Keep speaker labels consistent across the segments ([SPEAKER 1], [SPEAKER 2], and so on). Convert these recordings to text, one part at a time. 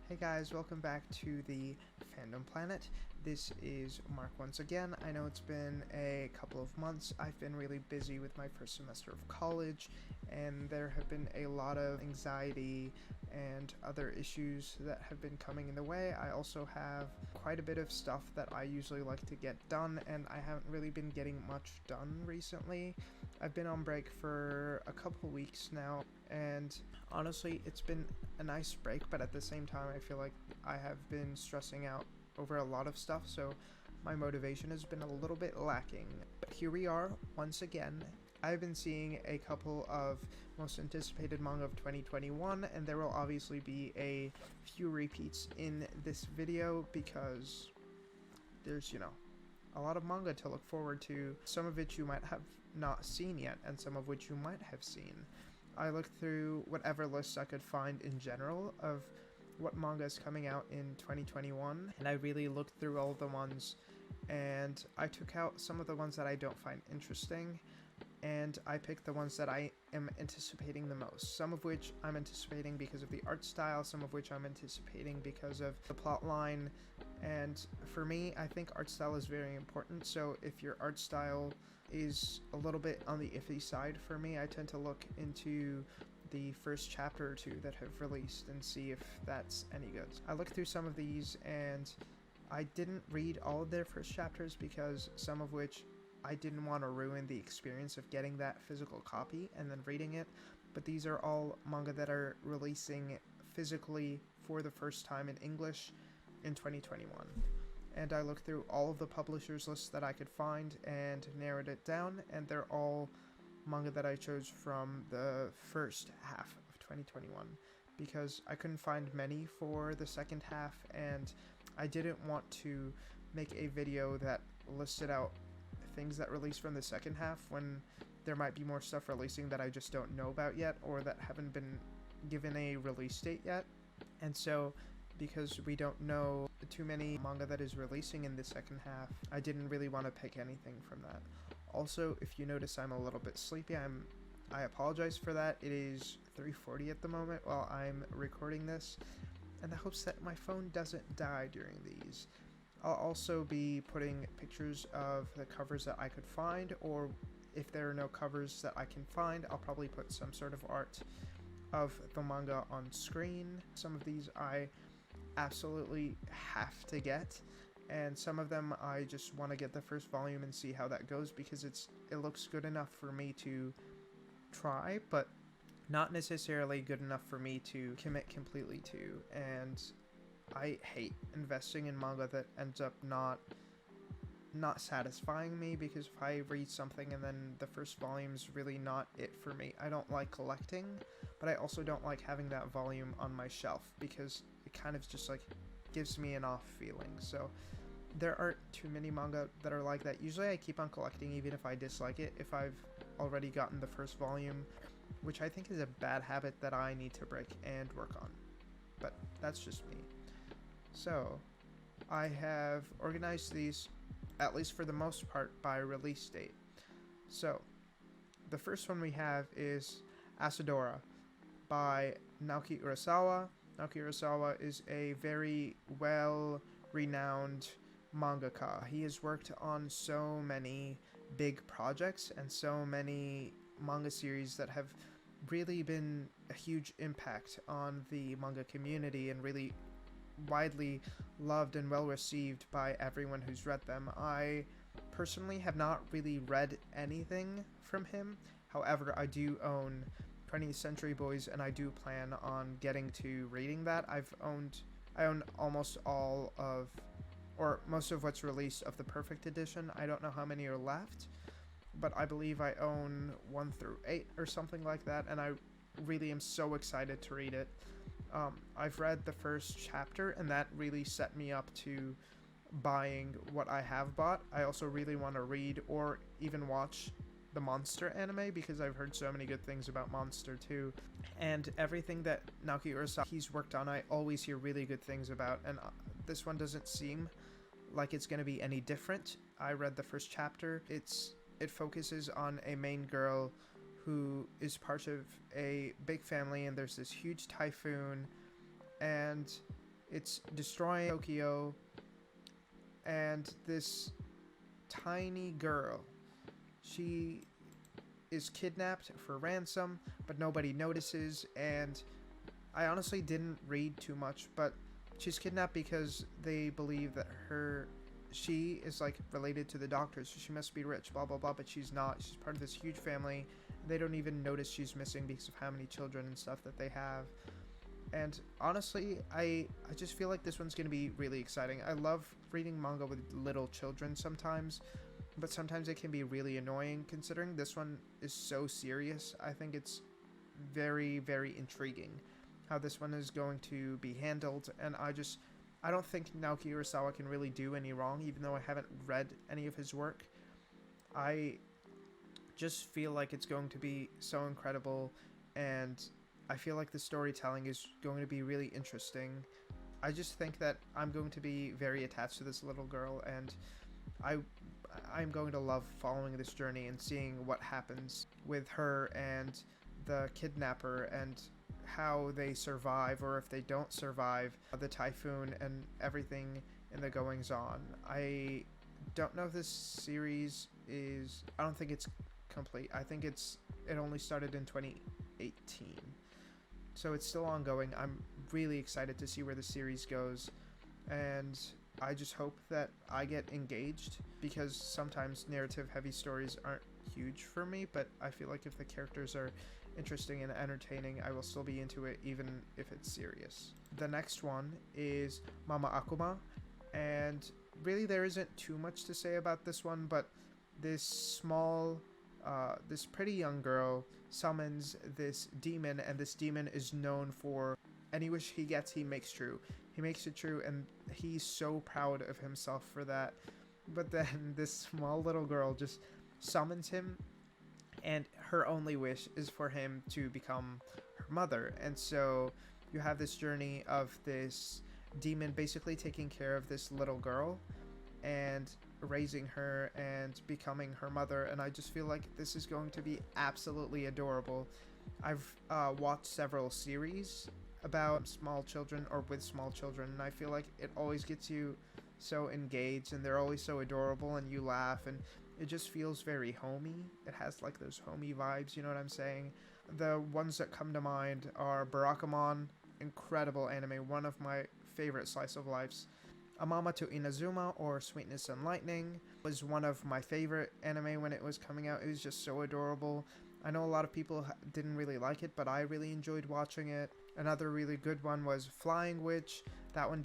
[SPEAKER 1] Hey guys, welcome back to the Fandom Planet. This is Mark once again. I know it's been a couple of months. I've been really busy with my first semester of college, and there have been a lot of anxiety and other issues that have been coming in the way. I also have quite a bit of stuff that I usually like to get done, and I haven't really been getting much done recently. I've been on break for a couple weeks now, and honestly, it's been a nice break, but at the same time, I feel like I have been stressing out over a lot of stuff, so my motivation has been a little bit lacking. But here we are, once again. I've been seeing a couple of most anticipated manga of 2021, and there will obviously be a few repeats in this video because there's, a lot of manga to look forward to, some of which you might have not seen yet, and some of which you might have seen. I looked through whatever lists I could find in general of what manga is coming out in 2021, and I really looked through all the ones, and I took out some of the ones that I don't find interesting, and I picked the ones that I am anticipating the most, some of which I'm anticipating because of the art style, some of which I'm anticipating because of the plot line, and for me, I think art style is very important, so if your art style is a little bit on the iffy side for me, I tend to look into the first chapter or two that have released and see if that's any good. I looked through some of these and I didn't read all of their first chapters because some of which I didn't want to ruin the experience of getting that physical copy and then reading it, but these are all manga that are releasing physically for the first time in English in 2021. And I looked through all of the publishers lists that I could find and narrowed it down, and they're all manga that I chose from the first half of 2021 because I couldn't find many for the second half, and I didn't want to make a video that listed out things that released from the second half when there might be more stuff releasing that I just don't know about yet or that haven't been given a release date yet. And so because we don't know too many manga that is releasing in the second half, I didn't really want to pick anything from that. Also, if you notice I'm a little bit sleepy, I apologize for that. It is 3:40 at the moment while I'm recording this, in the hopes that my phone doesn't die during these. I'll also be putting pictures of the covers that I could find, or if there are no covers that I can find, I'll probably put some sort of art of the manga on screen. Some of these I absolutely have to get, and some of them I just want to get the first volume and see how that goes because it looks good enough for me to try, but not necessarily good enough for me to commit completely to. And I hate investing in manga that ends up not satisfying me, because if I read something and then the first volume's really not it for me, I don't like collecting, but I also don't like having that volume on my shelf because it kind of just like gives me an off feeling. So there aren't too many manga that are like that. Usually I keep on collecting even if I dislike it, if I've already gotten the first volume, which I think is a bad habit that I need to break and work on, but that's just me. So I have organized these, at least for the most part, by release date. So the first one we have is Asadora by Naoki Urasawa. Naoki Urasawa is a very well-renowned mangaka. He has worked on so many big projects and so many manga series that have really been a huge impact on the manga community and really widely loved and well received by everyone who's read them. I personally have not really read anything from him. However, I do own 20th Century Boys, and I do plan on getting to reading that. I own almost all of, or most of what's released of the Perfect Edition. I don't know how many are left, but I believe I own 1 through 8 or something like that, and I really am so excited to read it. I've read the first chapter, and that really set me up to buying what I have bought. I also really want to read or even watch the Monster anime because I've heard so many good things about Monster too. And everything that Naoki Urasawa he's worked on, I always hear really good things about, and this one doesn't seem like it's going to be any different. I read the first chapter. It focuses on a main girl who is part of a big family, and there's this huge typhoon, and It's destroying Tokyo, and this tiny girl, she is kidnapped for ransom, but nobody notices. And I honestly didn't read too much, but she's kidnapped because they believe that she is like related to the doctors, so she must be rich, blah blah blah, but she's not. She's part of this huge family. They don't even notice she's missing because of how many children and stuff that they have. And honestly, I just feel like this one's going to be really exciting. I love reading manga with little children sometimes, but sometimes it can be really annoying. Considering this one is so serious, I think it's very, very intriguing how this one is going to be handled. And I don't think Naoki Urasawa can really do any wrong, even though I haven't read any of his work. I just feel like it's going to be so incredible, and I feel like the storytelling is going to be really interesting. I just think that I'm going to be very attached to this little girl, and I'm going to love following this journey and seeing what happens with her and the kidnapper, and how they survive, or if they don't survive, the typhoon and everything in the goings on. I don't know if this series is... I don't think it's complete. I think it only started in 2018. So it's still ongoing. I'm really excited to see where the series goes, and I just hope that I get engaged, because sometimes narrative heavy stories aren't huge for me, but I feel like if the characters are interesting and entertaining, I will still be into it even if it's serious. The next one is Mama Akuma, and really there isn't too much to say about this one, but this pretty young girl summons this demon, and this demon is known for any wish he gets, he makes true. He makes it true, and he's so proud of himself for that. But then this small little girl just summons him, and her only wish is for him to become her mother. And so you have this journey of this demon basically taking care of this little girl and raising her and becoming her mother, and I just feel like this is going to be absolutely adorable. I've watched several series about small children or with small children, and I feel like it always gets you so engaged, and they're always so adorable, and you laugh, and it just feels very homey. It has like those homey vibes, you know what I'm saying? The ones that come to mind are Barakamon, incredible anime, one of my favorite slice of lifes. Amama to Inazuma, or Sweetness and Lightning, was one of my favorite anime when it was coming out. It was just so adorable. I know a lot of people didn't really like it, but I really enjoyed watching it. Another really good one was Flying Witch. That one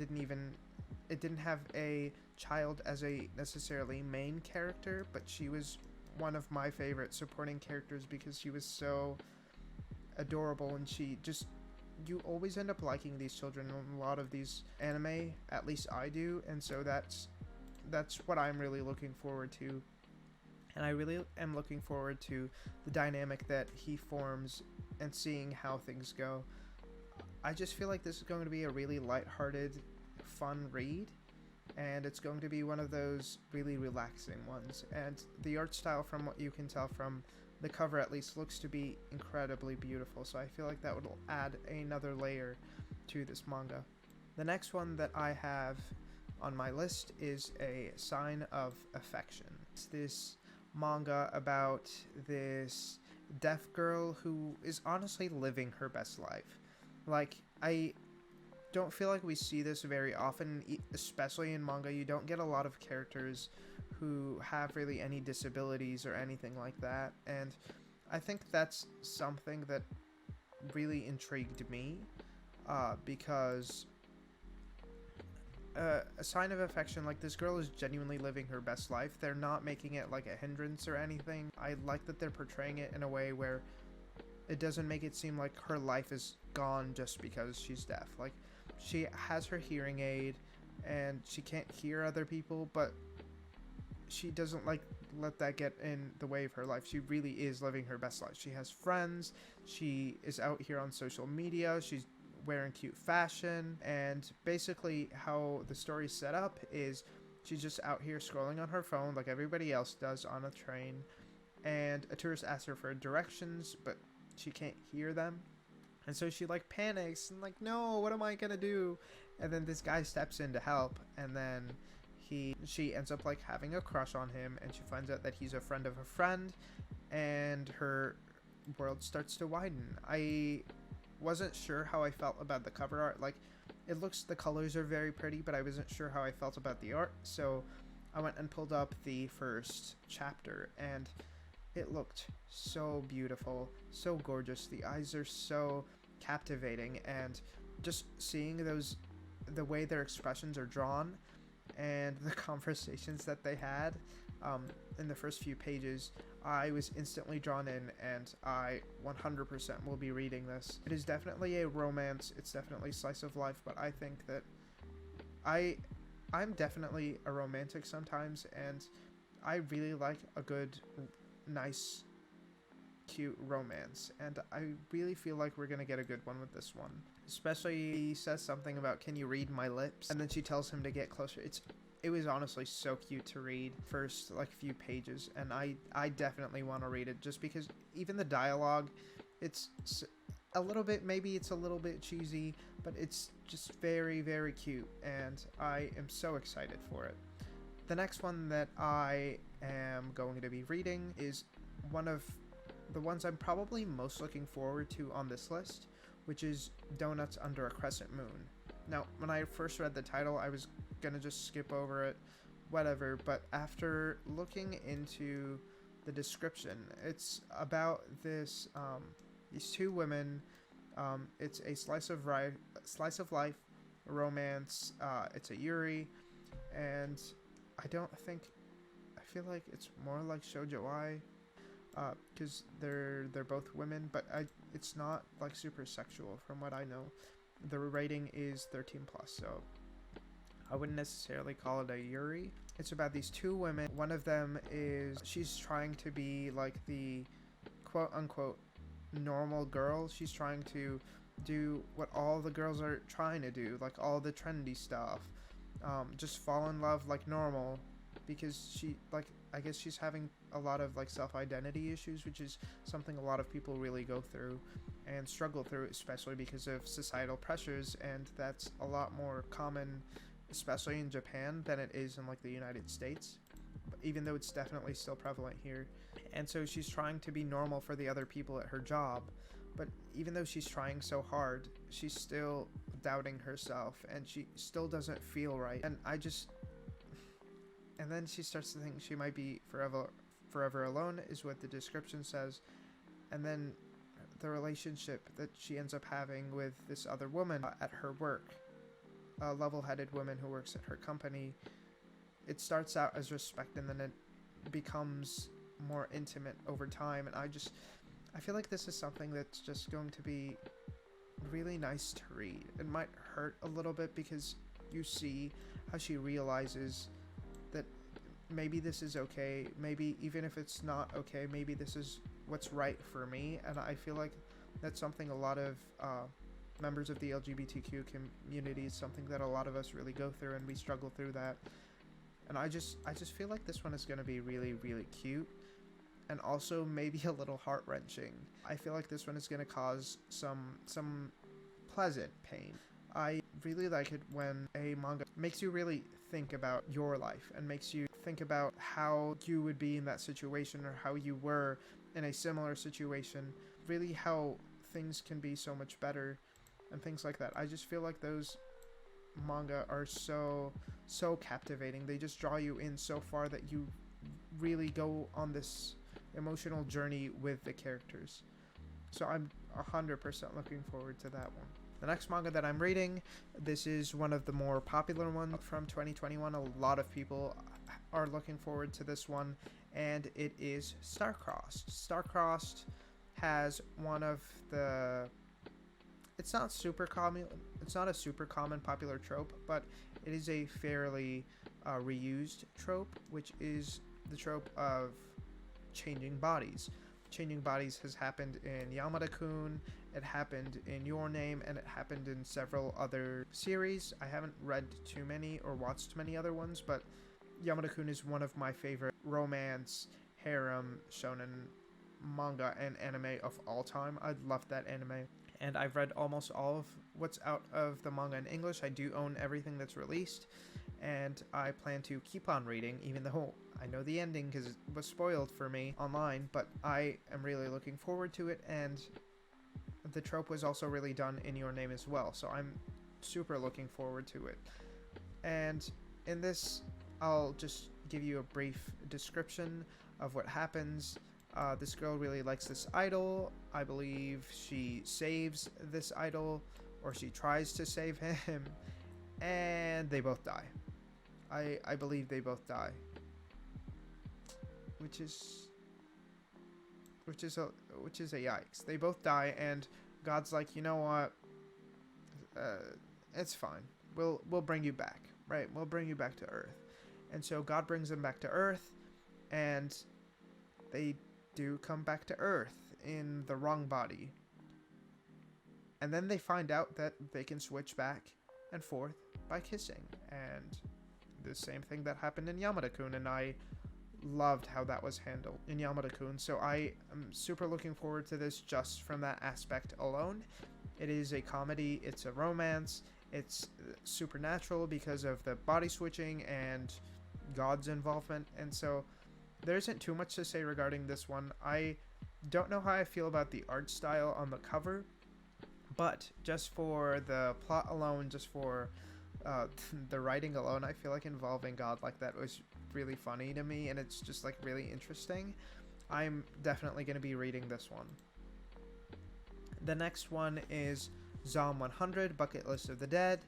[SPEAKER 1] it didn't have a child as a necessarily main character, but she was one of my favorite supporting characters because she was so adorable, and you always end up liking these children in a lot of these anime, at least I do, and so that's what I'm really looking forward to. And I really am looking forward to the dynamic that he forms and seeing how things go. I just feel like this is going to be a really lighthearted, fun read, and it's going to be one of those really relaxing ones. And the art style, from what you can tell from the cover at least, looks to be incredibly beautiful, so I feel like that would add another layer to this manga. The next one that I have on my list is A Sign of Affection. It's this manga about this deaf girl who is honestly living her best life. Like, I don't feel like we see this very often, especially in manga. You don't get a lot of characters who have really any disabilities or anything like that, and I think that's something that really intrigued me, because A Sign of Affection, like, this girl is genuinely living her best life. They're not making it like a hindrance or anything. I like that they're portraying it in a way where it doesn't make it seem like her life is gone just because she's deaf. Like, she has her hearing aid and she can't hear other people, but she doesn't let that get in the way of her life. She really is living her best life. She has friends, she is out here on social media, she's wearing cute fashion, and basically how the story's set up is she's just out here scrolling on her phone like everybody else does on a train, and a tourist asks her for directions, but she can't hear them, and so she panics and no, what am I gonna do? And then this guy steps in to help, and then she ends up like having a crush on him, and she finds out that he's a friend of a friend, and her world starts to widen. I wasn't sure how I felt about the cover art. Like, the colors are very pretty, but I wasn't sure how I felt about the art, so I went and pulled up the first chapter, and it looked so beautiful, so gorgeous. The eyes are so captivating, and just seeing the way their expressions are drawn, and the conversations that they had in the first few pages, I was instantly drawn in, and I 100% will be reading this. It is definitely a romance, it's definitely slice of life, but I think that I'm definitely a romantic sometimes, and I really like a good, nice, cute romance, and I really feel like we're gonna get a good one with this one. Especially, he says something about, "Can you read my lips?" And then she tells him to get closer. It was honestly so cute to read first like few pages, and I definitely want to read it, just because even the dialogue, it's a little bit, maybe it's a little bit cheesy, but it's just very, very cute, and I am so excited for it. The next one that I am going to be reading is one of the ones I'm probably most looking forward to on this list, which is Donuts Under a Crescent Moon. Now, when I first read the title, I was gonna just skip over it, whatever, but after looking into the description, it's about these two women. It's a slice of life romance. It's a yuri, and I feel like it's more like shoujo-ai, because they're both women, but it's not like super sexual from what I know. The rating is 13+, so I wouldn't necessarily call it a yuri. It's about these two women. One of them she's trying to be like the quote-unquote normal girl. She's trying to do what all the girls are trying to do, like all the trendy stuff. Just fall in love like normal, because I guess she's having a lot of like self-identity issues, which is something a lot of people really go through and struggle through, especially because of societal pressures, and that's a lot more common, especially in Japan, than it is in like the United States, even though it's definitely still prevalent here. And so she's trying to be normal for the other people at her job, but even though she's trying so hard, she's still doubting herself, and she still doesn't feel right. And then she starts to think she might be forever alone, is what the description says. And then the relationship that she ends up having with this other woman at her work, a level-headed woman who works at her company, it starts out as respect, and then it becomes more intimate over time. And I feel like this is something that's just going to be really nice to read. It might hurt a little bit, because you see how she realizes that maybe this is okay, maybe even if it's not okay, maybe this is what's right for me. And I feel like that's something a lot of members of the LGBTQ community, is something that a lot of us really go through, and we struggle through that. And I just feel like this one is going to be really, really cute, and also maybe a little heart-wrenching. I feel like this one is going to cause some pleasant pain. I really like it when a manga makes you really think about your life, and makes you think about how you would be in that situation, or how you were in a similar situation, really how things can be so much better, and things like that. I just feel like those manga are so captivating. They just draw you in so far that you really go on this emotional journey with the characters. So I'm 100% looking forward to that one. The next manga that I'm reading, this is one of the more popular ones from 2021. A lot of people are looking forward to this one, and it is Star-Crossed. Star-Crossed has one of the... It's not a super common popular trope, but it is a fairly reused trope, which is the trope of changing bodies. Changing bodies has happened in Yamada-kun, it happened in Your Name, and it happened in several other series. I haven't read too many or watched many other ones, but Yamada-kun is one of my favorite romance, harem, shonen manga, and anime of all time. I love that anime. and I've read almost all of what's out of the manga in English. I do own everything that's released, and I plan to keep on reading, even though I know the ending because it was spoiled for me online, but I am really looking forward to it, and the trope was also really done in Your Name as well, so I'm super looking forward to it. And in this, I'll just give you a brief description of what happens. This girl really likes this idol. I believe she saves this idol, or she tries to save him, and they both die. I believe they both die, which is a yikes. They both die, and God's like, you know what? It's fine. We'll bring you back, right? We'll bring you back to Earth. And so God brings them back to Earth, and they do come back to Earth in the wrong body. And then they find out that they can switch back and forth by kissing, and the same thing that happened in Yamada-kun, and I loved how that was handled in Yamada-kun, so I am super looking forward to this just from that aspect alone. It is a comedy, it's a romance, it's supernatural because of the body switching and God's involvement, and so there isn't too much to say regarding this one. I don't know how I feel about the art style on the cover, but just for the plot alone, just for the writing alone, I feel like involving God like that was really funny to me, and it's just like really interesting. I'm definitely going to be reading this one. The next one is Zom 100, Bucket List of the Dead,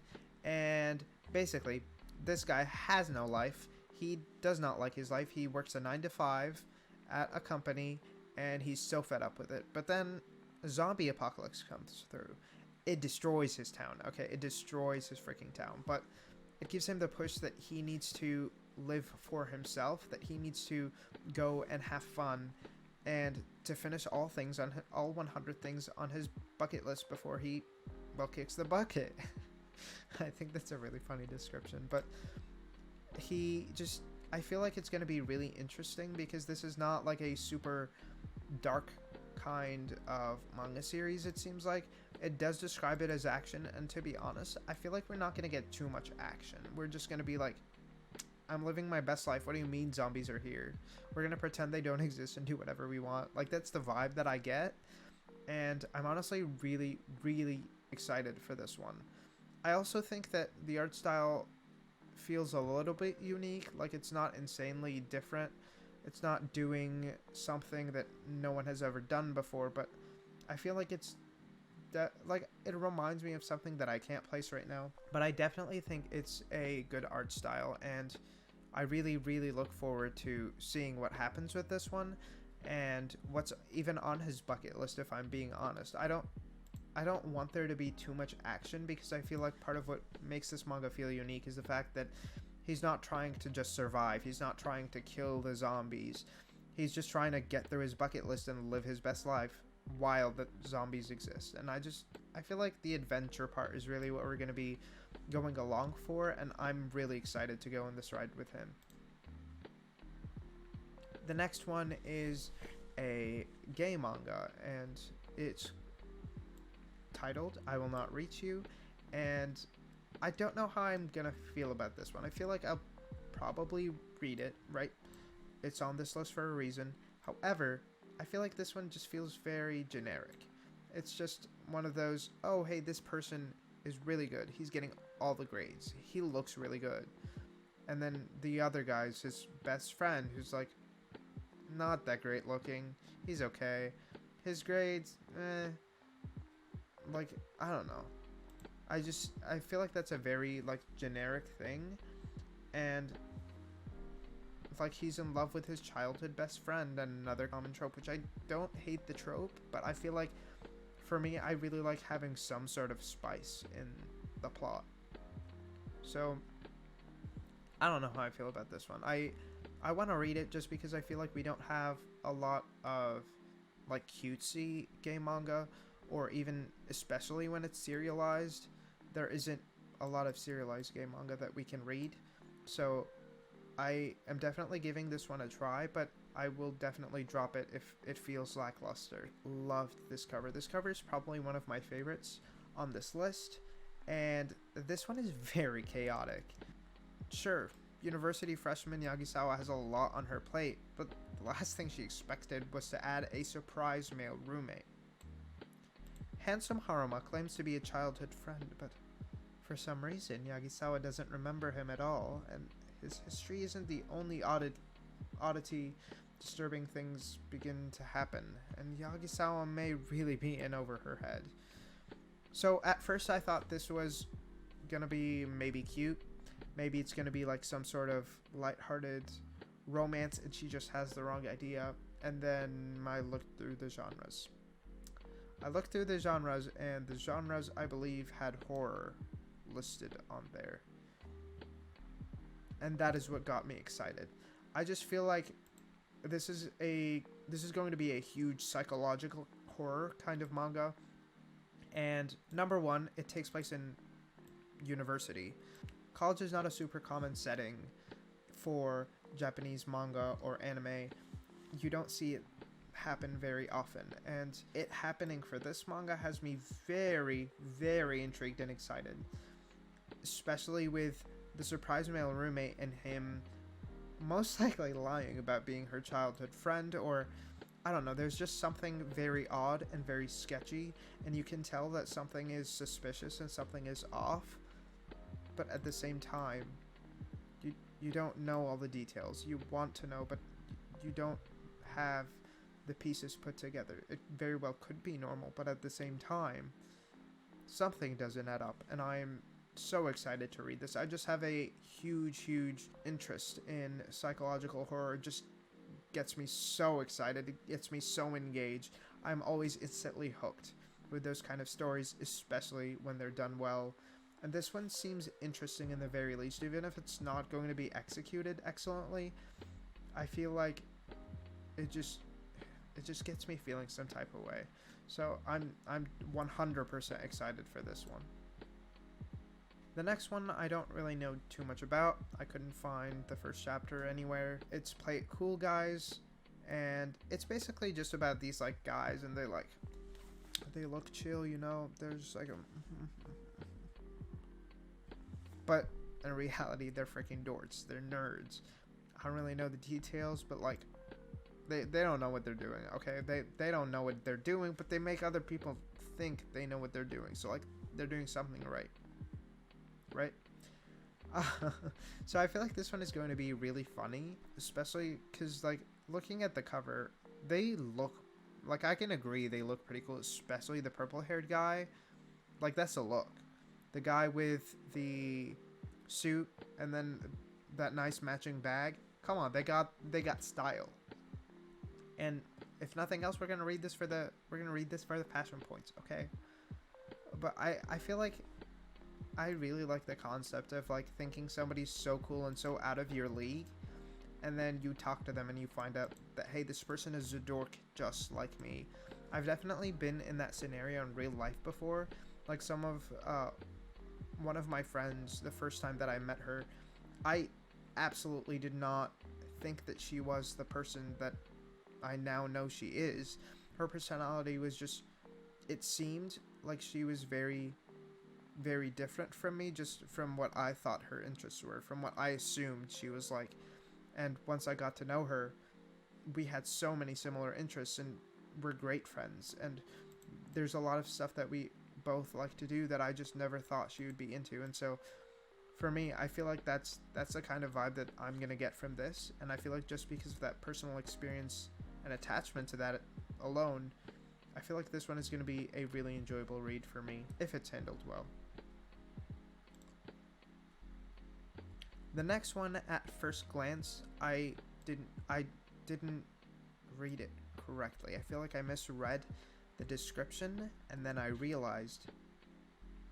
[SPEAKER 1] and basically this guy has no life. He does not like his life. He works a 9 to 5 at a company, and he's so fed up with it. But then a zombie apocalypse comes through. It destroys his town. Okay, it destroys his freaking town, but it gives him the push that he needs to live for himself, that he needs to go and have fun, and to finish all 100 things on his bucket list before he, well, kicks the bucket. I think that's a really funny description, but I feel like it's going to be really interesting because this is not like a super dark kind of manga series. It seems like it does describe it as action, and to be honest, I feel like we're not going to get too much action. We're just going to be like, I'm living my best life. What do you mean zombies are here? We're going to pretend they don't exist and do whatever we want. Like, that's the vibe that I get, and I'm honestly really, really excited for this one. I also think that the art style feels a little bit unique. Like, it's not insanely different. It's not doing something that no one has ever done before, but I feel like it reminds me of something that I can't place right now. But I definitely think it's a good art style, and I really, really look forward to seeing what happens with this one and what's even on his bucket list, if I'm being honest. I don't want there to be too much action, because I feel like part of what makes this manga feel unique is the fact that he's not trying to just survive. He's not trying to kill the zombies. He's just trying to get through his bucket list and live his best life while the zombies exist. And I feel like the adventure part is really what we're going to be going along for, and I'm really excited to go on this ride with him. The next one is a gay manga, and it's titled I Will Not Reach You, and I don't know how I'm gonna feel about this one. I feel like I'll probably read it, right? It's on this list for a reason. However, I feel like this one just feels very generic. It's just one of those, oh hey, this person is really good. He's getting all the grades. He looks really good. And then the other guy's his best friend, who's like, not that great looking. He's okay. His grades, like, I don't know. I feel like that's a very, like, generic thing, and like, he's in love with his childhood best friend, and another common trope, which I don't hate the trope, but I feel like, for me, I really like having some sort of spice in the plot. So, I don't know how I feel about this one. I want to read it just because I feel like we don't have a lot of, like, cutesy gay manga, or even, especially when it's serialized, there isn't a lot of serialized gay manga that we can read. So I am definitely giving this one a try, but I will definitely drop it if it feels lackluster. Loved this cover. This cover is probably one of my favorites on this list, and this one is very chaotic. Sure, university freshman Yagisawa has a lot on her plate, but the last thing she expected was to add a surprise male roommate. Handsome Haruma claims to be a childhood friend, but for some reason Yagisawa doesn't remember him at all, and his history isn't the only oddity. Disturbing things begin to happen, and Yagisawa may really be in over her head. So at first I thought this was gonna be maybe cute. Maybe it's gonna be like some sort of lighthearted romance and she just has the wrong idea. And then I looked through the genres. And the genres I believe had horror listed on there. And that is what got me excited. I just feel like this is going to be a huge psychological horror kind of manga. And number one, it takes place in university. College is not a super common setting for Japanese manga or anime. You don't see it happen very often, and it happening for this manga has me very, very intrigued and excited, especially with the surprise male roommate and him most likely lying about being her childhood friend, or I don't know, there's just something very odd and very sketchy, and you can tell that something is suspicious and something is off, but at the same time, you don't know all the details. You want to know, but you don't have the pieces put together. It very well could be normal, but at the same time, something doesn't add up, and I'm so excited to read this. I just have a huge interest in psychological horror. It just gets me so excited. It gets me so engaged. I'm always instantly hooked with those kind of stories, especially when they're done well. And this one seems interesting in the very least, even if it's not going to be executed excellently. I feel like it just gets me feeling some type of way. So I'm 100% excited for this one. The next one I don't really know too much about. I couldn't find the first chapter anywhere. It's Play It Cool Guys, and it's basically just about these like guys, and they look chill, you know. There's like a but in reality they're freaking dorks. They're nerds. I don't really know the details, but like they don't know what they're doing, okay? They don't know what they're doing, but they make other people think they know what they're doing. So like they're doing something right. So I feel like this one is going to be really funny, especially because like looking at the cover, they look like, I can agree they look pretty cool, especially the purple haired guy. Like that's a look. The guy with the suit and then that nice matching bag. Come on, they got style. And if nothing else, we're gonna read this for the passion points, okay? But I feel like I really like the concept of like thinking somebody's so cool and so out of your league, and then you talk to them and you find out that, hey, this person is a dork just like me. I've definitely been in that scenario in real life before. Like one of my friends, the first time that I met her, I absolutely did not think that she was the person that I now know she is. Her personality was just, it seemed like she was very, very different from me, just from what I thought her interests were, from what I assumed she was like. And once I got to know her, we had so many similar interests and we're great friends, and there's a lot of stuff that we both like to do that I just never thought she would be into. And so for me, I feel like that's the kind of vibe that I'm gonna get from this, and I feel like just because of that personal experience and attachment to that alone, I feel like this one is going to be a really enjoyable read for me if it's handled well. The next one, at first glance, I didn't read it correctly. I feel like I misread the description, and then I realized,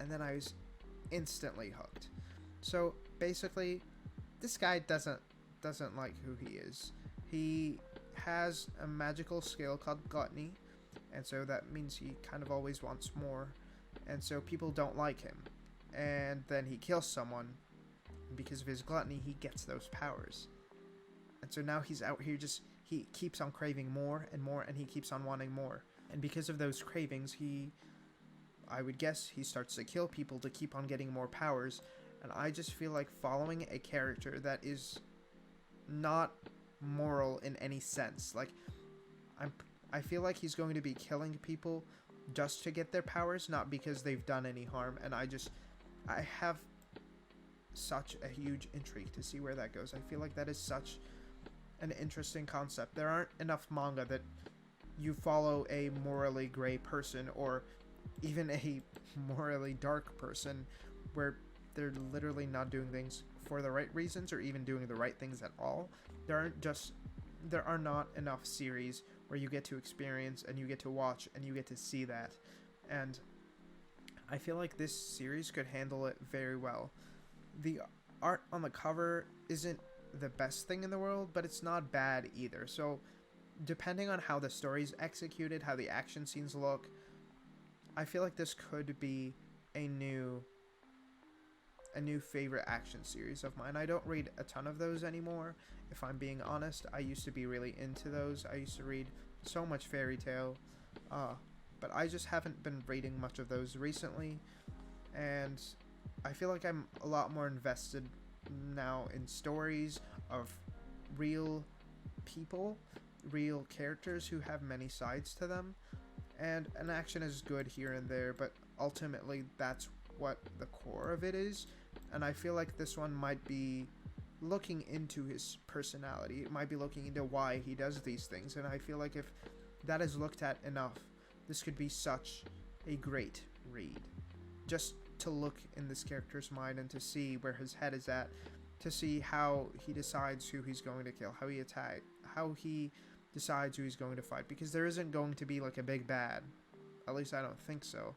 [SPEAKER 1] and then I was instantly hooked. So basically, this guy doesn't like who he is. He has a magical skill called gluttony, and so that means he kind of always wants more, and so people don't like him. And then he kills someone, and because of his gluttony, he gets those powers. And so now he's out here he keeps on craving more and more, and he keeps on wanting more. And because of those cravings, I would guess he starts to kill people to keep on getting more powers. And I just feel like following a character that is not moral in any sense. Like, I feel like he's going to be killing people just to get their powers, not because they've done any harm. And I have such a huge intrigue to see where that goes. I feel like that is such an interesting concept. There aren't enough manga that you follow a morally gray person, or even a morally dark person, where they're literally not doing things for the right reasons, or even doing the right things at all. There are not enough series where you get to experience and you get to watch and you get to see that. And I feel like this series could handle it very well. The art on the cover isn't the best thing in the world, but it's not bad either. So depending on how the story's executed, how the action scenes look, I feel like this could be a new favorite action series of mine. I don't read a ton of those anymore, if I'm being honest. I used to be really into those. I used to read so much fairy tale, but I just haven't been reading much of those recently, and I feel like I'm a lot more invested now in stories of real people, real characters who have many sides to them, and an action is good here and there, but ultimately that's what the core of it is. And I feel like this one might be looking into his personality. It might be looking into why he does these things, and I feel like if that is looked at enough, this could be such a great read. Just to look in this character's mind and to see where his head is at, to see how he decides who he's going to kill, how he decides who he's going to fight, because there isn't going to be like a big bad. At least I don't think so.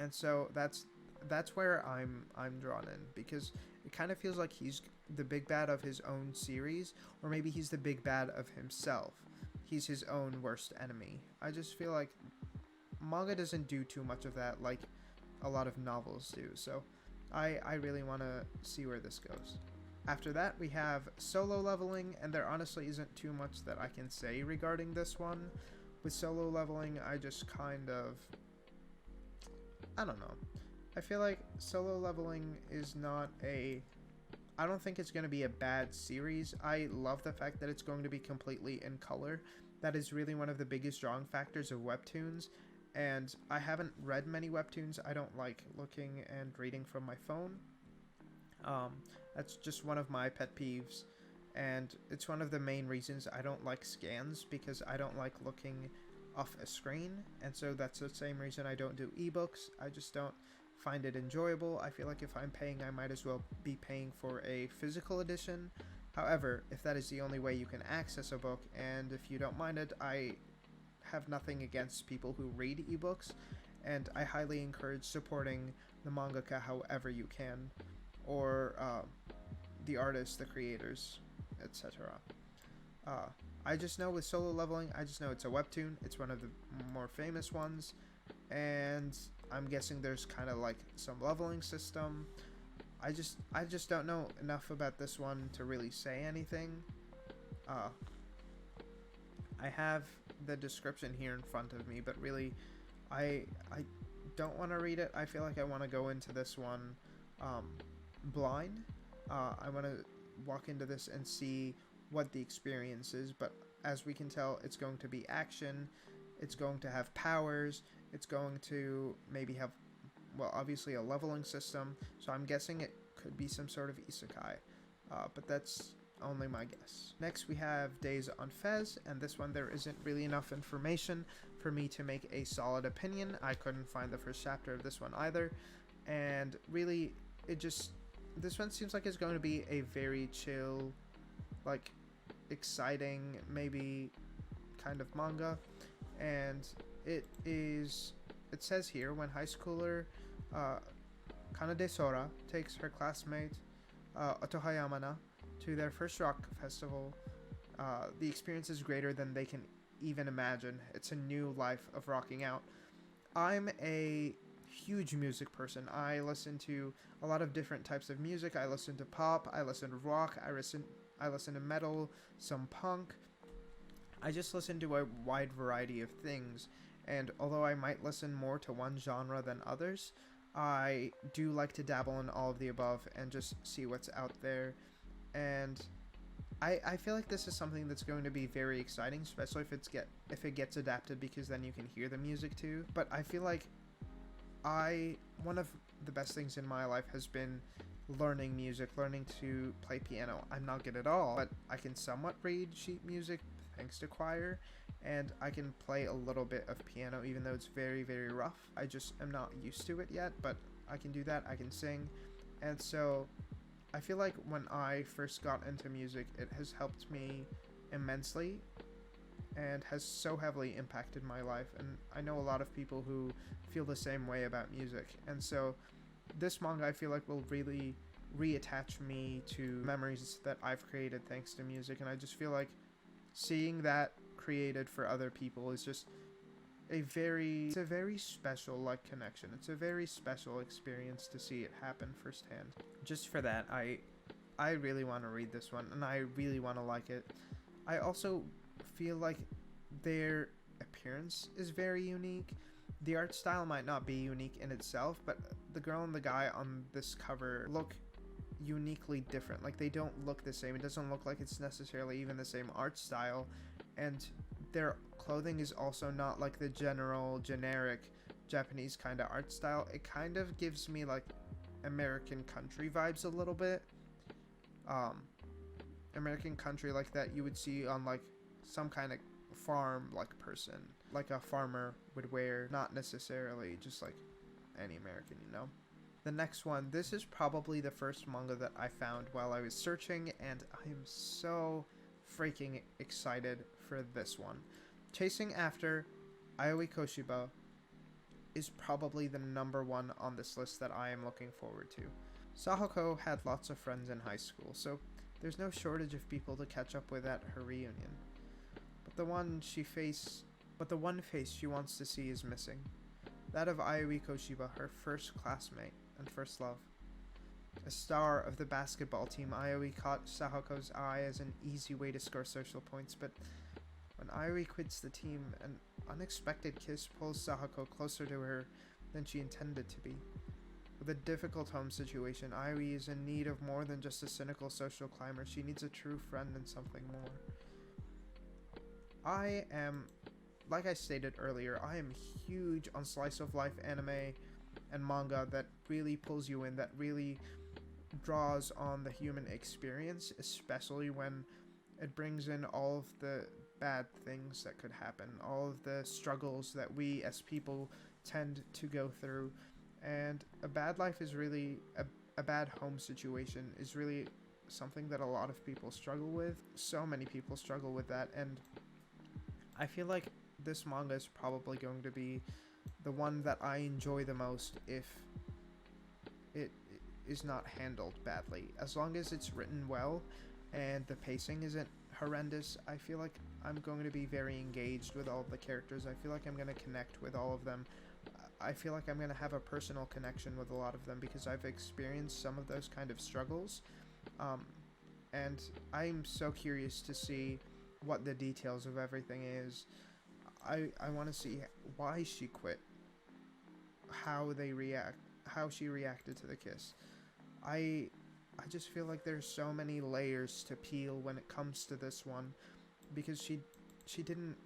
[SPEAKER 1] And so that's where I'm drawn in, because it kind of feels like he's the big bad of his own series, or maybe he's the big bad of himself. He's his own worst enemy. I just feel like manga doesn't do too much of that like a lot of novels do, so I really want to see where this goes. After that, we have Solo Leveling, and there honestly isn't too much that I can say regarding this one. With Solo Leveling, I just kind of, I don't know. I feel like Solo Leveling is not I don't think it's going to be a bad series. I love the fact that it's going to be completely in color. That is really one of the biggest drawing factors of webtoons, and I haven't read many webtoons. I don't like looking and reading from my phone. That's just one of my pet peeves, and it's one of the main reasons I don't like scans, because I don't like looking off a screen, and so that's the same reason I don't do ebooks. I just don't find it enjoyable. I feel like if I'm paying, I might as well be paying for a physical edition. However, if that is the only way you can access a book, and if you don't mind it, I have nothing against people who read ebooks, and I highly encourage supporting the mangaka however you can, or the artists, the creators, etc. I just know with Solo Leveling, I just know it's a webtoon. It's one of the more famous ones, and I'm guessing there's kind of like some leveling system. I just don't know enough about this one to really say anything. I have the description here in front of me, but really, I don't want to read it. I feel like I want to go into this one blind. I want to walk into this and see what the experience is, but as we can tell, it's going to be action, it's going to have powers, it's going to maybe have, well, obviously a leveling system, so I'm guessing it could be some sort of isekai, but that's only my guess. Next we have Days on Fez, and this one there isn't really enough information for me to make a solid opinion. I couldn't find the first chapter of this one either, and really this one seems like it's going to be a very chill, like exciting, maybe kind of manga, and it says here, when high schooler Kanade Sora takes her classmate Otoha Yamana to their first rock festival, the experience is greater than they can even imagine. It's a new life of rocking out. I'm a huge music person. I listen to a lot of different types of music. I listen to pop, I listen to rock, I listen to metal, some punk. I just listen to a wide variety of things, and although I might listen more to one genre than others, I do like to dabble in all of the above and just see what's out there. And I feel like this is something that's going to be very exciting, especially if it gets adapted, because then you can hear the music too. But I feel like one of the best things in my life has been learning music, learning to play piano. I'm not good at all, but I can somewhat read sheet music thanks to choir, and I can play a little bit of piano even though it's very, very rough. I just am not used to it yet, but I can do that. I can sing. And so I feel like when I first got into music, it has helped me immensely and has so heavily impacted my life. And I know a lot of people who feel the same way about music. And so this manga, I feel like, will really reattach me to memories that I've created thanks to music. And I just feel like seeing that created for other people is just it's a very special like connection. It's a very special experience to see it happen firsthand. Just for that, I really want to read this one, and I really want to like it. I also feel like their appearance is very unique. The art style might not be unique in itself, but the girl and the guy on this cover look uniquely different. Like, they don't look the same. It doesn't look like it's necessarily even the same art style, and their clothing is also not like the generic Japanese kind of art style. It kind of gives me like American country vibes a little bit. American country like that you would see on like some kind of farm like person, like a farmer would wear, not necessarily just like any American, you know. The next one, this is probably the first manga that I found while I was searching, and I am so freaking excited for this one. Chasing After Aoi Koshiba is probably the number one on this list that I am looking forward to. Sahako had lots of friends in high school, so there's no shortage of people to catch up with at her reunion. But the one face she wants to see is missing. That of Aoi Koshiba, her first classmate and first love. A star of the basketball team, Aoi caught Sahako's eye as an easy way to score social points, but when Aoi quits the team, an unexpected kiss pulls Sahako closer to her than she intended to be. With a difficult home situation, Aoi is in need of more than just a cynical social climber. She needs a true friend and something more. Like I stated earlier, I am huge on slice of life anime and manga that really pulls you in, that really draws on the human experience, especially when it brings in all of the bad things that could happen, all of the struggles that we as people tend to go through. And a bad life is really, a bad home situation is really something that a lot of people struggle with. So many people struggle with that, and I feel like this manga is probably going to be the one that I enjoy the most if it is not handled badly. As long as it's written well and the pacing isn't horrendous, I feel like I'm going to be very engaged with all of the characters. I feel like I'm going to connect with all of them. I feel like I'm going to have a personal connection with a lot of them because I've experienced some of those kind of struggles. And I'm so curious to see what the details of everything is. I want to see why she quit, how she reacted to the kiss. I just feel like there's so many layers to peel when it comes to this one, because she didn't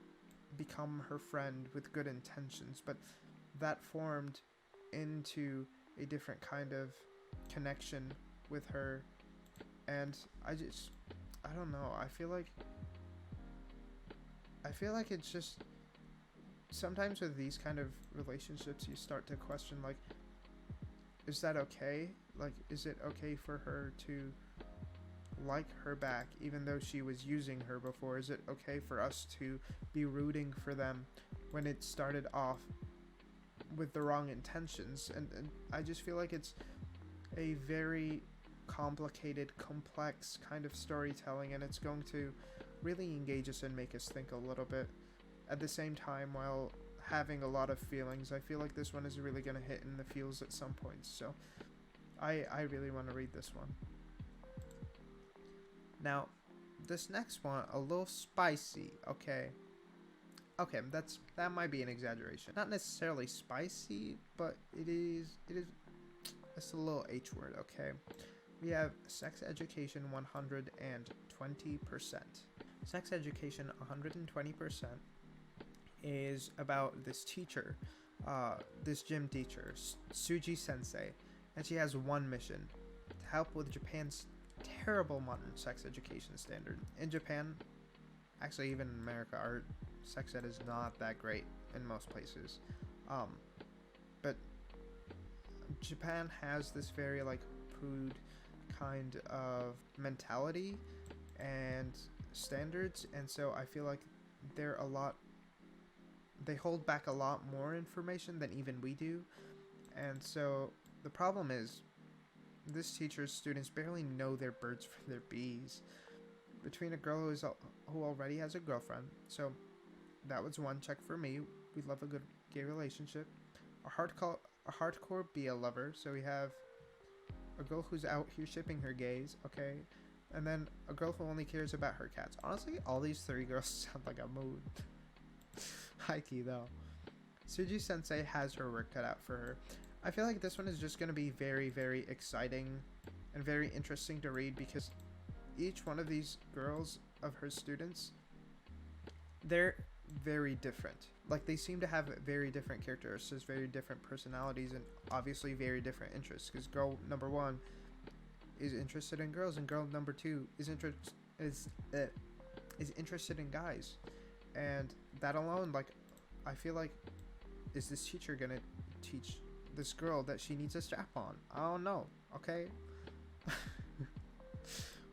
[SPEAKER 1] become her friend with good intentions, but that formed into a different kind of connection with her. And I don't know, I feel like it's just, sometimes with these kind of relationships you start to question, like, is that okay? Like, is it okay for her to like her back even though she was using her before? Is it okay for us to be rooting for them when it started off with the wrong intentions? And I just feel like it's a very complicated, complex kind of storytelling, and it's going to really engage us and make us think a little bit at the same time while having a lot of feelings. I feel like this one is really going to hit in the feels at some points, so I really want to read this one. Now, this next one, a little spicy. Okay. Okay, that might be an exaggeration. Not necessarily spicy, but it is it's a little H word, okay? We have sex education 120%. Sex education 120% is about this teacher, this gym teacher, Suji Sensei, and she has one mission: to help with Japan's terrible modern sex education standard. In Japan, actually even in America, our sex ed is not that great in most places. But Japan has this very like prude kind of mentality and standards, and so I feel like they hold back a lot more information than even we do. And so the problem is this teacher's students barely know their birds from their bees. Between a girl who already has a girlfriend, so that was one check for me. We love a good gay relationship. A hardcore BL lover, so we have a girl who's out here shipping her gays, okay? And then a girl who only cares about her cats. Honestly, all these three girls sound like a mood. Hikey though. Suji Sensei has her work cut out for her. I feel like this one is just going to be very, very exciting and very interesting to read, because each one of these girls, of her students, they're very different. Like, they seem to have very different characteristics, very different personalities, and obviously very different interests. Because girl number one is interested in girls, and girl number two is interested in guys. And that alone, like, I feel like, is this teacher gonna teach this girl that she needs a strap on? I don't know, okay?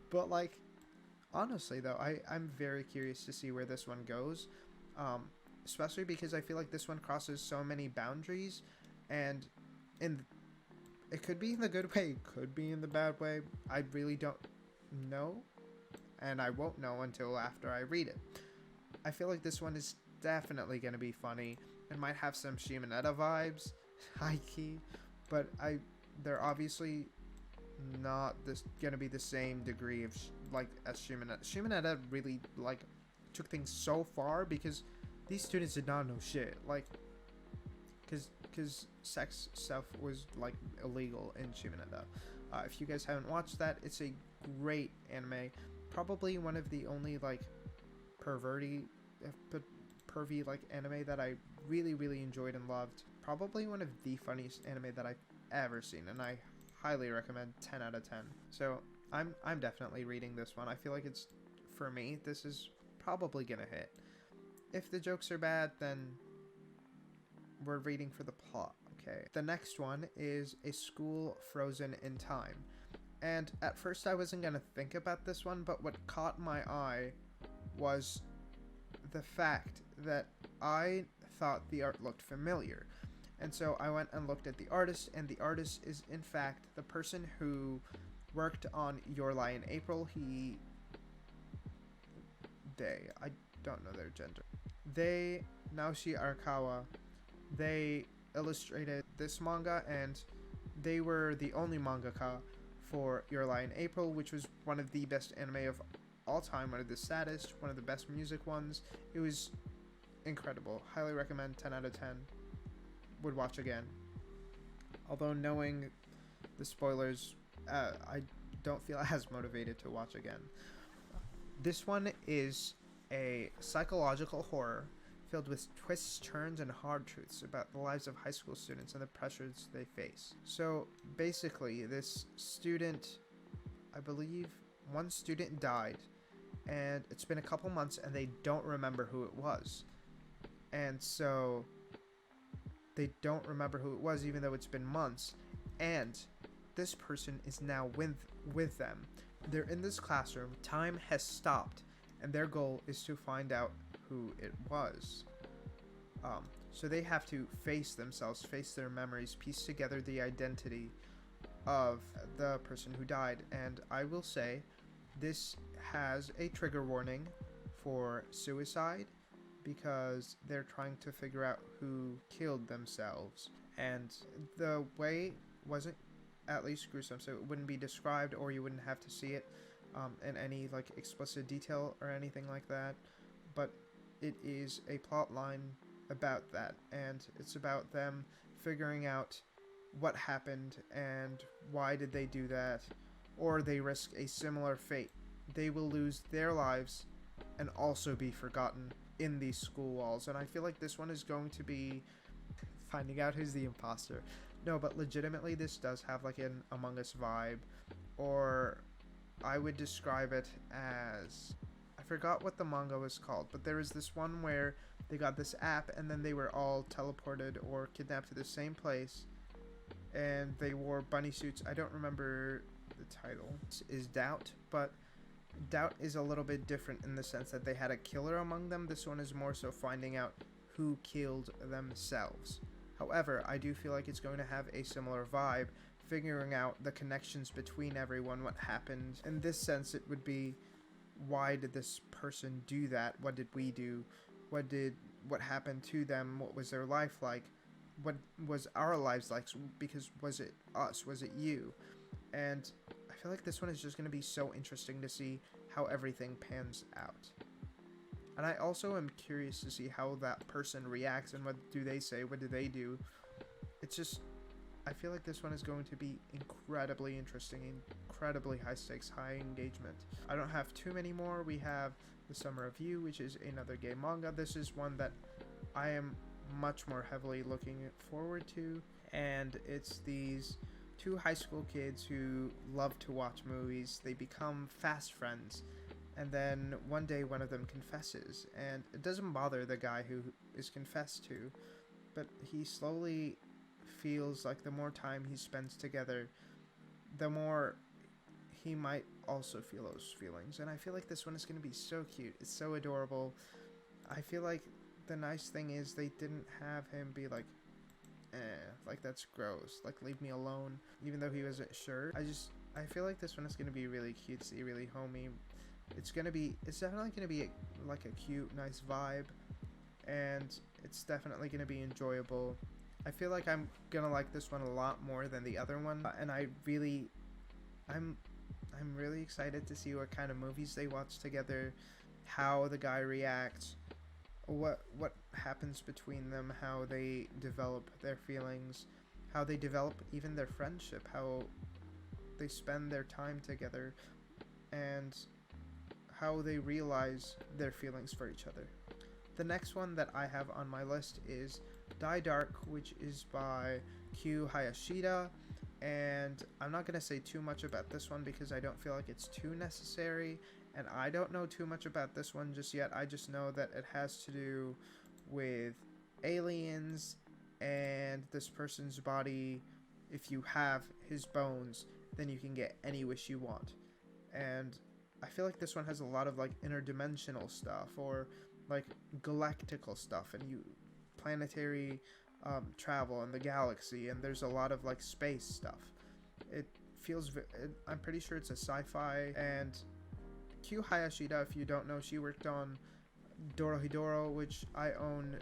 [SPEAKER 1] But, like, honestly, though, I'm very curious to see where this one goes. Especially because I feel like this one crosses so many boundaries, and it could be in the good way, could be in the bad way. I really don't know, and I won't know until after I read it. I feel like this one is definitely going to be funny and might have some Shimonetta vibes, high key, but they're obviously not going to be the same degree of as Shimonetta. Shimonetta really like took things so far because these students did not know shit, like, because sex stuff was like illegal in Shimonetta. If you guys haven't watched that, it's a great anime, probably one of the only like pervy like anime that I really, really enjoyed and loved. Probably one of the funniest anime that I've ever seen, and I highly recommend. 10 out of 10. So I'm definitely reading this one. I feel like it's, for me, this is probably gonna hit. If the jokes are bad, then we're reading for the plot. Okay, the next one is A School Frozen in Time, and at first I wasn't gonna think about this one, but what caught my eye was the fact that I thought the art looked familiar. And so I went and looked at the artist, and the artist is in fact the person who worked on Your Lie in April. I don't know their gender. They, Naoshi Arakawa, they illustrated this manga, and they were the only mangaka for Your Lie in April, which was one of the best anime of all time, one of the saddest, one of the best music ones. It was incredible. Highly recommend. 10 out of 10. Would watch again. Although knowing the spoilers, I don't feel as motivated to watch again. This one is a psychological horror filled with twists, turns, and hard truths about the lives of high school students and the pressures they face. So basically, this student, I believe one student died, and it's been a couple months and they don't remember who it was. And so they don't remember who it was, even though it's been months, and this person is now with them. They're in this classroom, time has stopped, and their goal is to find out who it was. So they have to face themselves, face their memories, piece together the identity of the person who died. And I will say, this has a trigger warning for suicide, because they're trying to figure out who killed themselves. And the way wasn't at least gruesome, so it wouldn't be described or you wouldn't have to see it. in any like explicit detail or anything like that, but it is a plot line about that, and it's about them figuring out what happened and why did they do that, or they risk a similar fate. They will lose their lives and also be forgotten in these school walls. And I feel like this one is going to be finding out who's the imposter. No, but legitimately, this does have like an Among Us vibe, or I would describe it as, I forgot what the manga was called, but there was this one where they got this app and then they were all teleported or kidnapped to the same place, and they wore bunny suits. I don't remember the title. Is Doubt, but Doubt is a little bit different in the sense that they had a killer among them. This one is more so finding out who killed themselves. However, I do feel like it's going to have a similar vibe, figuring out the connections between everyone, what happened. In this sense, it would be, why did this person do that? What did we do? What happened to them? What was their life like? What was our lives like? Because was it us? Was it you? And I feel like this one is just going to be so interesting to see how everything pans out. And I also am curious to see how that person reacts and what do they say, what do they do. It's just, I feel like this one is going to be incredibly interesting, incredibly high stakes, high engagement. I don't have too many more. We have The Summer of You, which is another gay manga. This is one that I am much more heavily looking forward to, and it's these two high school kids who love to watch movies. They become fast friends, and then one day one of them confesses, and it doesn't bother the guy who is confessed to, but he slowly feels like the more time he spends together, the more he might also feel those feelings. And I feel like this one is going to be so cute. It's so adorable. I feel like the nice thing is they didn't have him be like, like that's gross, like leave me alone, even though he wasn't sure. I feel like this one is going to be really cutesy, really homey. It's definitely going to be like a cute, nice vibe, and it's definitely going to be enjoyable. I feel like I'm going to like this one a lot more than the other one, and I'm really excited to see what kind of movies they watch together, how the guy reacts, what happens between them, how they develop their feelings, how they develop even their friendship, how they spend their time together, and how they realize their feelings for each other. The next one that I have on my list is Die Dark, which is by Q Hayashida, and I'm not going to say too much about this one because I don't feel like it's too necessary, and I don't know too much about this one just yet. I just know that it has to do with aliens, and this person's body, if you have his bones, then you can get any wish you want. And I feel like this one has a lot of like interdimensional stuff, or like galactical stuff, and planetary travel in the galaxy, and there's a lot of like space stuff. It feels I'm pretty sure it's a sci-fi. And Q Hayashida, if you don't know, she worked on Dorohedoro, which I own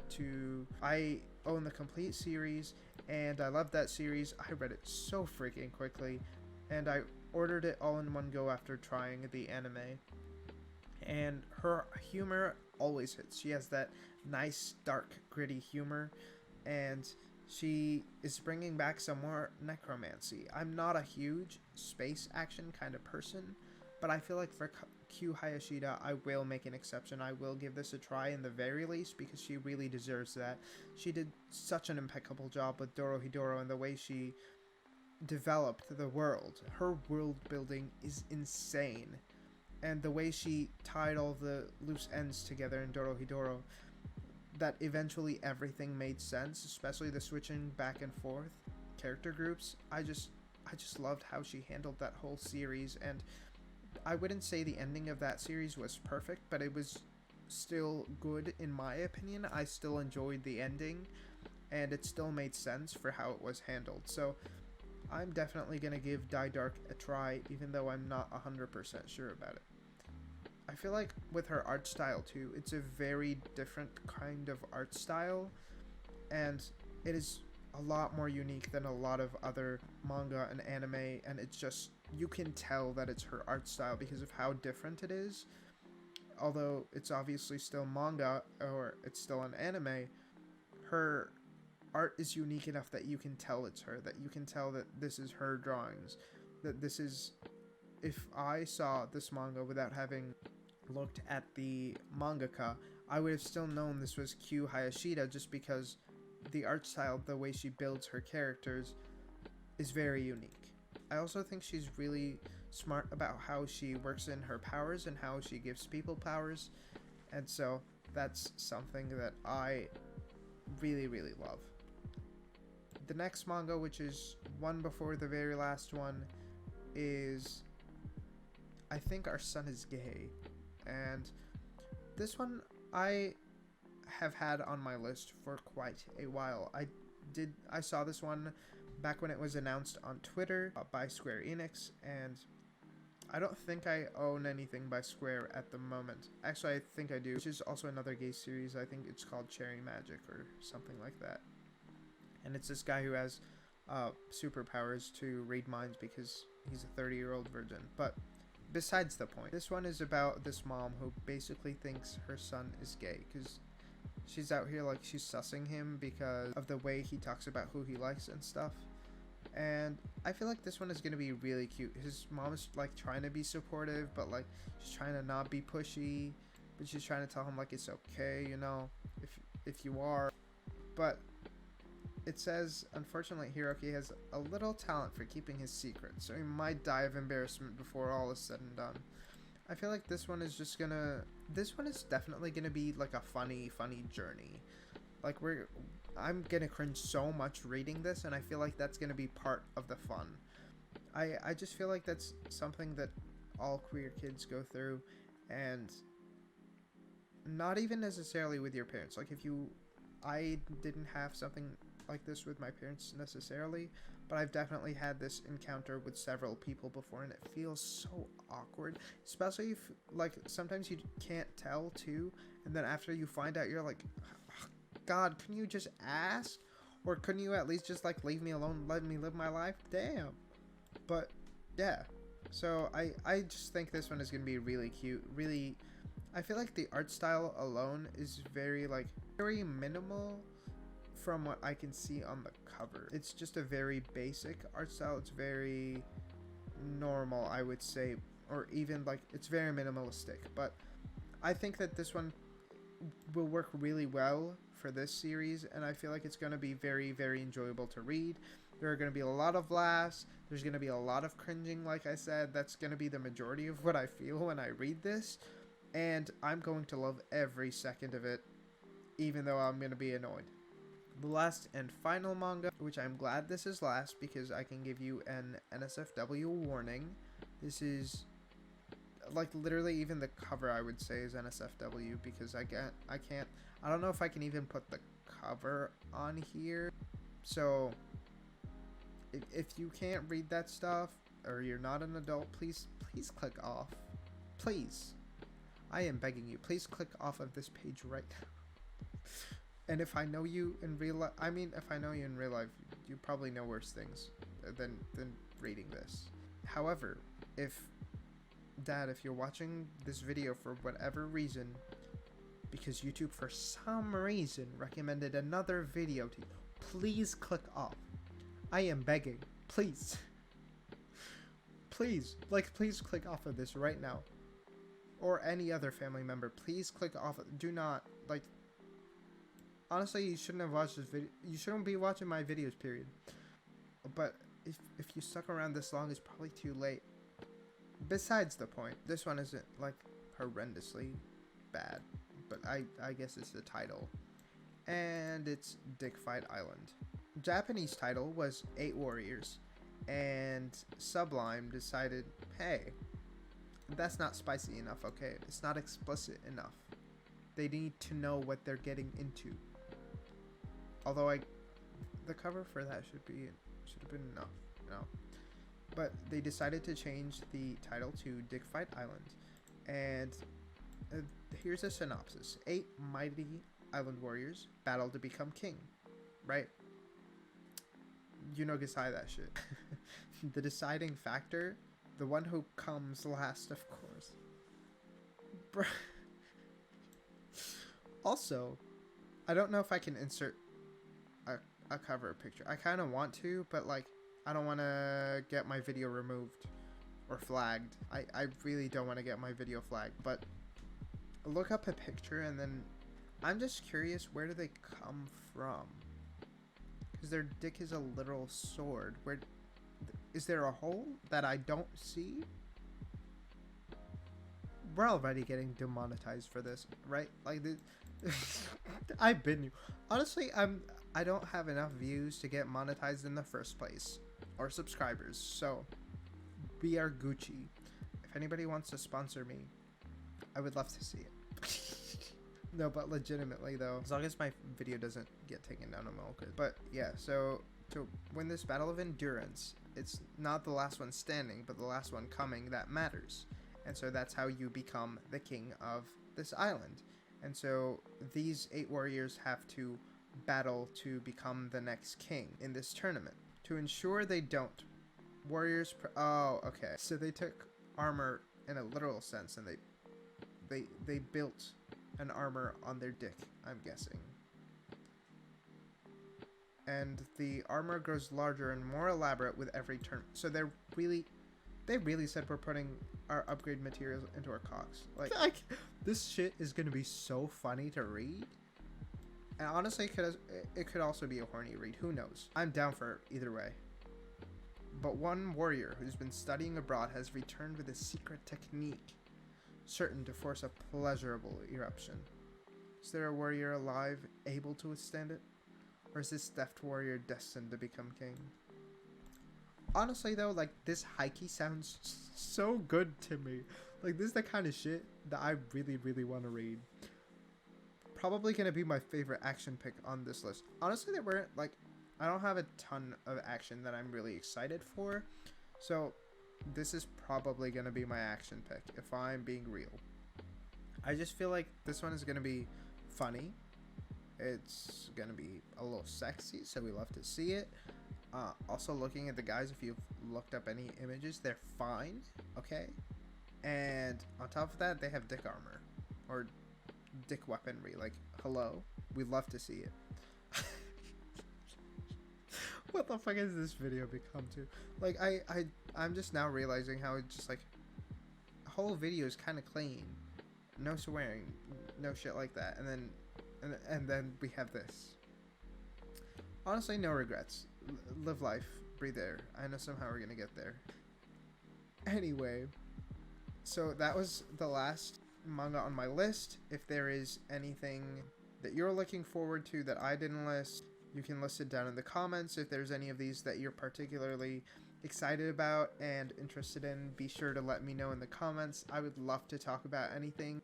[SPEAKER 1] the complete series, and I love that series. I read it so freaking quickly, and I ordered it all in one go after trying the anime. And her humor always hits. She has that nice, dark, gritty humor, and she is bringing back some more necromancy. I'm not a huge space action kind of person, but I feel like for Q Hayashida, I will make an exception. I will give this a try in the very least, because she really deserves that. She did such an impeccable job with Dorohedoro, and the way she developed the world. Her world building is insane. And the way she tied all the loose ends together in Dorohedoro, that eventually everything made sense, especially the switching back and forth character groups. I just loved how she handled that whole series, and I wouldn't say the ending of that series was perfect, but it was still good in my opinion. I still enjoyed the ending, and it still made sense for how it was handled. So I'm definitely going to give Die Dark a try, even though I'm not 100% sure about it. I feel like with her art style too, it's a very different kind of art style, and it is a lot more unique than a lot of other manga and anime, and it's just, you can tell that it's her art style because of how different it is. Although it's obviously still manga, or it's still an anime, her art is unique enough that you can tell it's her, that you can tell that this is her drawings, that this is, if I saw this manga without having looked at the mangaka, I would have still known this was Kyu Hayashida, just because the art style, the way she builds her characters, is very unique. I also think she's really smart about how she works in her powers and how she gives people powers, and so that's something that I really, really love. The next manga, which is one before the very last one, is I Think Our Son Is Gay, and this one I have had on my list for quite a while. I saw this one back when it was announced on Twitter by Square Enix, and I don't think I own anything by Square at the moment. Actually, I think I do, which is also another gay series. I think it's called Cherry Magic or something like that. And it's this guy who has superpowers to read minds because he's a 30-year-old virgin. But besides the point, this one is about this mom who basically thinks her son is gay because she's out here, like, she's sussing him because of the way he talks about who he likes and stuff. And I feel like this one is going to be really cute. His mom is, like, trying to be supportive, but, like, she's trying to not be pushy, but she's trying to tell him, like, it's okay, you know, if you are. But it says, unfortunately, Hiroki has a little talent for keeping his secrets, so he might die of embarrassment before all is said and done. I feel like this one is definitely gonna be, like, a funny journey. Like, I'm gonna cringe so much reading this, and I feel like that's gonna be part of the fun. I just feel like that's something that all queer kids go through, and not even necessarily with your parents. Like, I didn't have something like this with my parents necessarily, but I've definitely had this encounter with several people before, and it feels so awkward, especially if, like, sometimes you can't tell too, and then after you find out, you're like, God, couldn't you just ask? Or couldn't you at least just, like, leave me alone, let me live my life? Damn. But yeah, so I just think this one is gonna be really cute. Really, I feel like the art style alone is very minimal from what I can see on the cover. It's just a very basic art style. It's very normal, I would say, or even, like, it's very minimalistic. But I think that this one will work really well for this series, and I feel like it's going to be very, very enjoyable to read. There are going to be a lot of laughs. There's going to be a lot of cringing, like I said. That's going to be the majority of what I feel when I read this, and I'm going to love every second of it, even though I'm going to be annoyed. The last and final manga, which I'm glad this is last because I can give you an NSFW warning. This is, like, literally even the cover I would say is NSFW because I don't know if I can even put the cover on here. So if you can't read that stuff or you're not an adult, please click off. Please. I am begging you. Please click off of this page right now. And if I know you in real life, you probably know worse things than reading this. However, if you're watching this video for whatever reason, because YouTube for some reason recommended another video to you, please click off. I am begging. Please. Please click off of this right now. Or any other family member. Please click off. Do not, like, honestly, you shouldn't have watched this video. You shouldn't be watching my videos, period. But if you stuck around this long, it's probably too late. Besides the point, this one isn't, like, horrendously bad, but I guess it's the title. And it's Dick Fight Island. Japanese title was 8 Warriors, and Sublime decided, hey, that's not spicy enough, okay? It's not explicit enough. They need to know what they're getting into. Although the cover for that should have been enough, you know. But they decided to change the title to Dick Fight Island, and here's a synopsis: 8 mighty island warriors battle to become king, right? Gasai that shit. The deciding factor, the one who comes last, of course. Bruh. Also, I don't know if I can insert a cover picture. I kind of want to, but like, I don't want to get my video removed or flagged. I really don't want to get my video flagged, but look up a picture and then I'm just curious, where do they come from? Because their dick is a literal sword. Where is there a hole that I don't see? We're already getting demonetized for this, right? Like, I've been... Honestly, I don't have enough views to get monetized in the first place. Or subscribers, so... We are Gucci. If anybody wants to sponsor me, I would love to see it. No, but legitimately, though, as long as my video doesn't get taken down, I'm all good. But, yeah, so... To win this battle of endurance, it's not the last one standing, but the last one coming that matters. And so that's how you become the king of this island. And so these 8 warriors have to battle to become the next king in this tournament. To ensure they don't, warriors... Oh, okay. So they took armor in a literal sense, and they built an armor on their dick, I'm guessing. And the armor grows larger and more elaborate with every turn. So they really said we're putting our upgrade materials into our cocks. Like this shit is gonna be so funny to read. And honestly, it could also be a horny read. Who knows? I'm down for either way. But one warrior who's been studying abroad has returned with a secret technique, certain to force a pleasurable eruption. Is there a warrior alive able to withstand it? Or is this deft warrior destined to become king? Honestly though, like, this hikey sounds so good to me. Like, this is the kind of shit that I really, really want to read. Probably gonna be my favorite action pick on this list. Honestly, there weren't, like, I don't have a ton of action that I'm really excited for. So, this is probably gonna be my action pick, if I'm being real. I just feel like this one is gonna be funny. It's gonna be a little sexy, so we love to see it. Also, looking at the guys, if you've looked up any images, they're fine, okay? And on top of that, they have dick armor, or dick weaponry. Like, hello, we love to see it. What the fuck has this video become to? Like, I'm just now realizing how it's just like, the whole video is kind of clean, no swearing, no shit like that, and then we have this. Honestly, no regrets. Live life, breathe air. I know somehow we're gonna get there. Anyway, so that was the last manga on my list. If there is anything that you're looking forward to that I didn't list, you can list it down in the comments. If there's any of these that you're particularly excited about and interested in, be sure to let me know in the comments. I would love to talk about anything.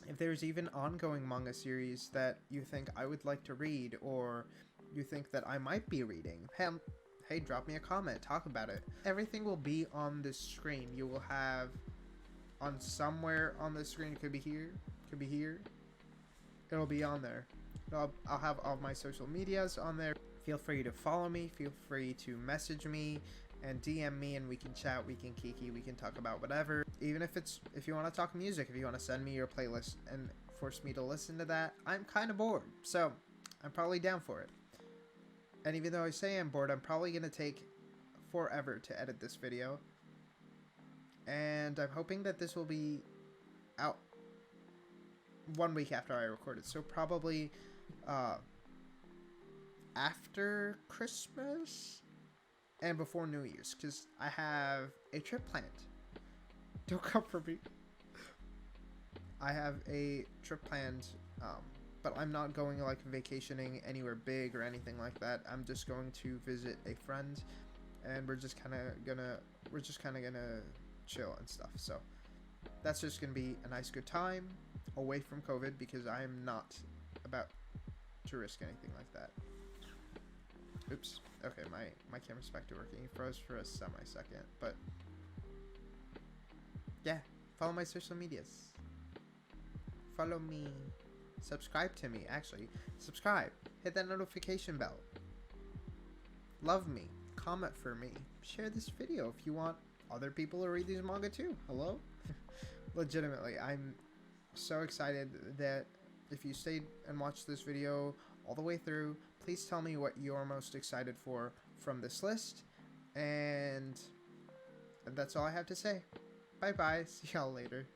[SPEAKER 1] If there's even ongoing manga series that you think I would like to read, or you think that I might be reading, hey, drop me a comment, talk about it. Everything will be on this screen. You will have on somewhere on the screen. It could be here, could be here. It'll be on there. I'll have all my social medias on there. Feel free to follow me. Feel free to message me and DM me, and we can chat, we can kiki, we can talk about whatever. Even if you want to talk music, if you want to send me your playlist and force me to listen to that, I'm kind of bored, so I'm probably down for it. And even though I say I'm bored, I'm probably going to take forever to edit this video. And I'm hoping that this will be out 1 week after I record it, so probably after Christmas and before New Year's, because I have a trip planned. Don't come for me. I have a trip planned, but I'm not going like vacationing anywhere big or anything like that. I'm just going to visit a friend, and we're just kind of gonna chill and stuff. So that's just gonna be a nice good time away from COVID, because I am not about to risk anything like that. Oops. Okay, my camera's back to working. It froze for a semi-second, but yeah, follow my social medias. Follow me. Subscribe to me, actually. Subscribe. Hit that notification bell. love me, comment for me, share this video if you want other people to read these manga too. Hello? Legitimately, I'm so excited that if you stayed and watched this video all the way through, please tell me what you're most excited for from this list. And that's all I have to say. Bye bye. See y'all later.